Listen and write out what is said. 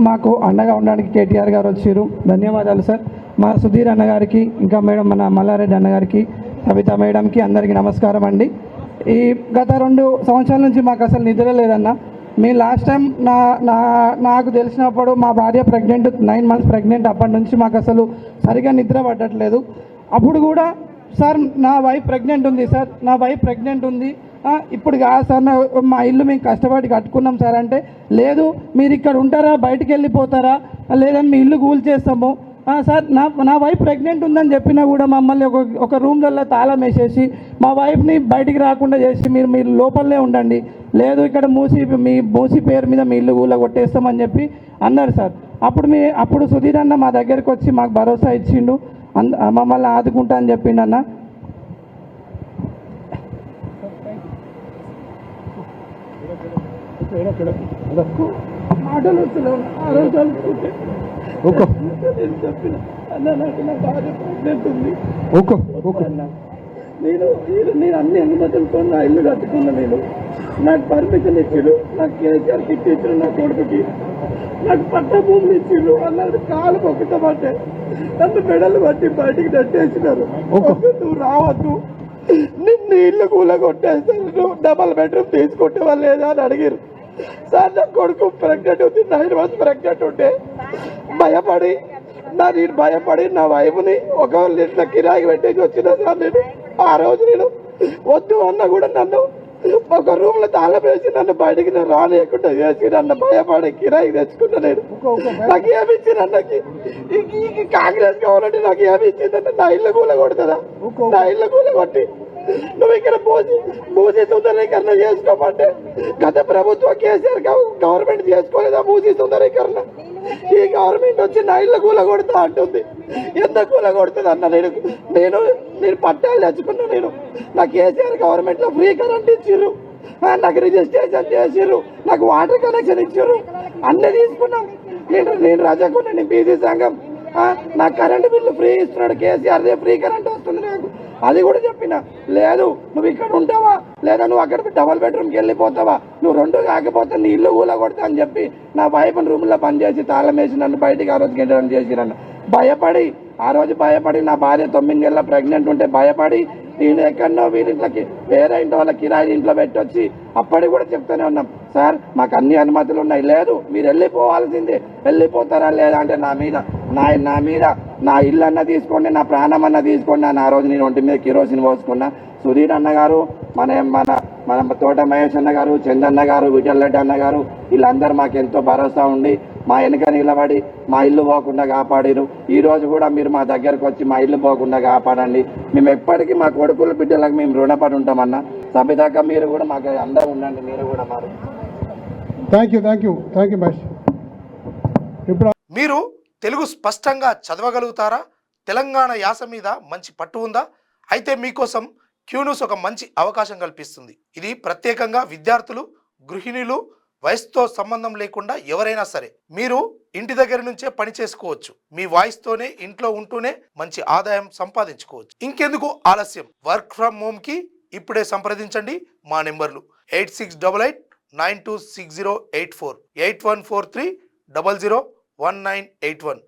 మాకు అండగా ఉండడానికి కేటీఆర్ గారు వచ్చారు. ధన్యవాదాలు సార్. మా సుధీర్ అన్నగారికి, ఇంకా మేడం మన మల్లారెడ్డి అన్నగారికి, సవిత మేడంకి అందరికీ నమస్కారం అండి. ఈ గత 2 సంవత్సరాల నుంచి మాకు అసలు నిద్ర లేదన్న. మీ లాస్ట్ టైం నాకు తెలిసినప్పుడు మా భార్య ప్రెగ్నెంట్, 9 మంత్స్ ప్రెగ్నెంట్. అప్పటి నుంచి మాకు అసలు సరిగా నిద్ర పట్టట్లేదు. అప్పుడు కూడా సార్ నా వైఫ్ ప్రెగ్నెంట్ ఉంది సార్, నా వైఫ్ ప్రెగ్నెంట్ ఉంది, ఇప్పుడు కాదు సార్, మా ఇల్లు మేము కష్టపడి కట్టుకున్నాం సార్ అంటే, లేదు మీరు ఇక్కడ ఉంటారా, బయటికి వెళ్ళిపోతారా, లేదని మీ ఇల్లు కూల్ చేస్తాము సార్. నా వైఫ్ ప్రెగ్నెంట్ ఉందని చెప్పినా కూడా మమ్మల్ని ఒక రూమ్లలో తాళం వేసేసి మా వైఫ్ని బయటికి రాకుండా చేసి మీరు లోపలనే ఉండండి, లేదు ఇక్కడ మూసి పేరు మీద మీ ఇల్లు కూల కొట్టేస్తామని చెప్పి అన్నారు సార్. అప్పుడు సుధీర్ అన్న మా దగ్గరికి వచ్చి మాకు భరోసా ఇచ్చిండు, మమ్మల్ని ఆదుకుంటా అని చెప్పిండు అన్న. మాటలు వస్తున్నావు ఆ రోజు అనుకుంటే నేను చెప్పిన అన్న నాకు నా భార్య ప్రెగ్నెంట్ ఉంది అన్న, నేను అన్ని అనుమతులతో నా ఇల్లు కట్టుకున్నా, నేను నాకు పర్మిషన్ ఇచ్చాడు, నాకు కేసీఆర్ కిట్ ఇచ్చాడు, నా కొడుకుకి నాకు పట్ట భూములు ఇచ్చిండు అన్నాడు. కాలు మొక్కుతామంటే నన్ను మెడలు పట్టి బయటికి నెట్టేసినారు. నువ్వు రావద్దు, నిన్ను ఇల్లు కూల కొట్టేస్తారు, నువ్వు డబల్ బెడ్రూమ్ తీసుకుంటే లేదా అని అడిగారు సార్. నా కొడుకు ప్రెగ్నెంట్ ఉంది, 9 మంత్స్ ప్రెగ్నెంట్ ఉంటే భయపడి నా వైఫ్ని ఒక ఇట్లా కిరాయి పెట్టేసి వచ్చిన సార్. నేను ఆ రోజు నేను వద్దు అన్న కూడా నన్ను ఒక రూమ్ లో తాళం వేసి నన్ను బయటికి రానియకుండా చేసి నన్ను భయపడి కిరాయి తెచ్చుకున్నా. నేను నాకు ఏమి ఇచ్చింది అన్నకి, కాంగ్రెస్ కావాలంటే నాకు ఏమి ఇచ్చిందంటే నా ఇళ్ళ కూల కొడుతుందా, నా ఇళ్ళ కూల కొట్టి నువ్వు ఇక్కడ మూసి సుందరీకరణ చేసుకోమంటే గత ప్రభుత్వం కేసీఆర్ గవర్నమెంట్ చేసుకోలేదా మూసి సుందరీకరణ? ఈ గవర్నమెంట్ వచ్చి నా ఇళ్ళ కూల కొడతా అంటుంది. ఎంత కూల కొడుతుంది అన్న? నేను పట్టాలు తెచ్చుకున్నా, నేను నా కేసీఆర్ గవర్నమెంట్ లో ఫ్రీ కరెంట్ ఇచ్చిర్రు, నాకు రిజిస్ట్రేషన్ చేసిర్రు, నాకు వాటర్ కనెక్షన్ ఇచ్చారు, అన్నీ తీసుకున్నాం. నేను రజకున్నా, నేను బీసీ సంఘం, నాకు కరెంటు బిల్లు ఫ్రీ ఇస్తున్నాడు కేసీఆర్, ఫ్రీ కరెంట్ వస్తుంది నాకు. అది కూడా చెప్పిన, లేదు నువ్వు ఇక్కడ ఉంటావా, లేదా నువ్వు అక్కడ డబల్ బెడ్రూమ్కి వెళ్ళిపోతావా, నువ్వు 2 కాకపోతే నీ ఇల్లు ఊల కొడతా అని చెప్పి నా వైఫ్ని రూమ్లో పనిచేసి తాళం వేసి నన్ను బయటికి ఆ రోజు గెట్టడం చేసిరన్న. ఆ రోజు భయపడి నా భార్య 9 నెలల ప్రెగ్నెంట్ ఉంటే భయపడి నేను ఎక్కడో వీరింట్లోకి వేరే ఇంటి వాళ్ళ కిరాయి ఇంట్లో పెట్టొచ్చి అప్పటికి కూడా చెప్తూనే ఉన్నాం, సార్ మాకు అన్ని అనుమతులు ఉన్నాయి, లేదు మీరు వెళ్ళిపోవాల్సిందే, వెళ్ళిపోతారా లేదా అంటే నా మీద నా ఇల్లు అన్న తీసుకోండి, నా ప్రాణం అన్న తీసుకోండి అని ఆ రోజు నేను ఒంటి మీద కిరోసిన్ పోసుకున్నా. సుధీర్ అన్న గారు, మన తోట మహేష్ అన్న గారు, చందన్న గారు, విఠల్ రెడ్డి అన్న గారు, వీళ్ళందరూ మాకు ఎంతో భరోసా ఉండి మా వెనుక నిలబడి మా ఇల్లు పోకుండా కాపాడిరు. ఈ రోజు కూడా మీరు మా దగ్గరకు వచ్చి మా ఇల్లు పోకుండా కాపాడండి. మేము ఎప్పటికీ మా కొడుకుల బిడ్డలకు మేము రుణపడి ఉంటామన్నా. సభ్యదాకా మీరు కూడా మాకు అందరూ ఉండండి, మీరు కూడా మారు. Thank you Mahesh. ఇప్పుడు మీరు తెలుగు స్పష్టంగా చదవగలుగుతారా? తెలంగాణ యాస మీద మంచి పట్టు ఉందా? అయితే మీకోసం క్యూన్యూస్ ఒక మంచి అవకాశం కల్పిస్తుంది. ఇది ప్రత్యేకంగా విద్యార్థులు, గృహిణులు, వయసుతో సంబంధం లేకుండా ఎవరైనా సరే మీరు ఇంటి దగ్గర నుంచే పని చేసుకోవచ్చు. మీ వాయిస్తోనే ఇంట్లో ఉంటూనే మంచి ఆదాయం సంపాదించుకోవచ్చు. ఇంకెందుకు ఆలస్యం? వర్క్ ఫ్రమ్ హోమ్ కి ఇప్పుడే సంప్రదించండి. మా నెంబర్లు 8688926084, 8143001981.